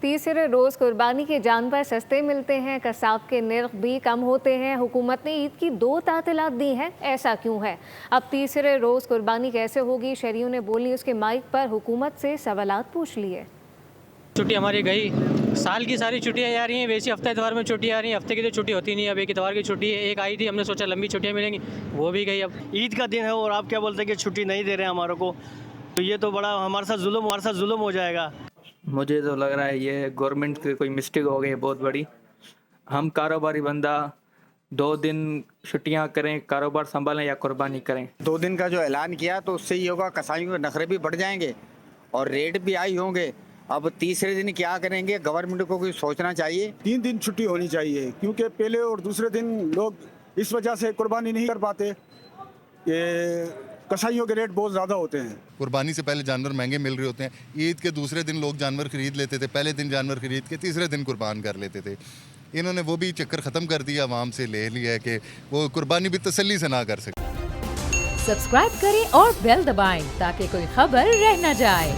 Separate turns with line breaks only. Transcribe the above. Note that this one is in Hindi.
तीसरे रोज कुर्बानी के जानवर सस्ते मिलते हैं, कसाब के निर्ख भी कम होते हैं। हुकूमत ने ईद की 2 तातीलात दी हैं, ऐसा क्यों है? अब तीसरे रोज कुर्बानी कैसे होगी? शहरियों ने बोली उसके माइक पर हुकूमत से सवालात पूछ लिए।
छुट्टी हमारी गई, साल की सारी छुट्टियाँ आ रही हैं, वैसे हफ्ते इतवार में छुट्टियाँ आ रही हैं। हफ्ते की तो छुट्टी होती नहीं है, अब एक इतवार की छुट्टी है, एक आई थी, हमने सोचा लंबी छुट्टियाँ मिलेंगी, वो भी गई। अब
ईद का दिन है और आप क्या बोलते हैं कि छुट्टी नहीं दे रहे हैं हमारे को, तो ये तो बड़ा हमारे साथ जुल्म हो जाएगा।
मुझे तो लग रहा है ये गवर्नमेंट की कोई मिस्टेक हो गई है बहुत बड़ी। हम कारोबारी बंदा 2 दिन छुट्टियां करें, कारोबार संभालें या कुर्बानी करें।
2 दिन का जो ऐलान किया तो उससे ये होगा कसाईयों के नखरे भी बढ़ जाएंगे और रेट भी हाई होंगे। अब तीसरे दिन क्या करेंगे, गवर्नमेंट को कुछ सोचना चाहिए।
3 दिन छुट्टी होनी चाहिए, क्योंकि पहले और दूसरे दिन लोग इस वजह से कुर्बानी नहीं कर पाते कि कसाईयों के रेट बहुत ज़्यादा होते हैं।
कुर्बानी से पहले जानवर महंगे मिल रहे होते हैं। ईद के दूसरे दिन लोग जानवर खरीद लेते थे, पहले दिन जानवर खरीद के तीसरे दिन कुर्बान कर लेते थे। इन्होंने वो भी चक्कर ख़त्म कर दिया, आवाम से ले लिया है कि वो कुर्बानी भी तसल्ली से ना कर सके।
सब्सक्राइब करें और बेल दबाएं ताकि कोई खबर रह न जाए।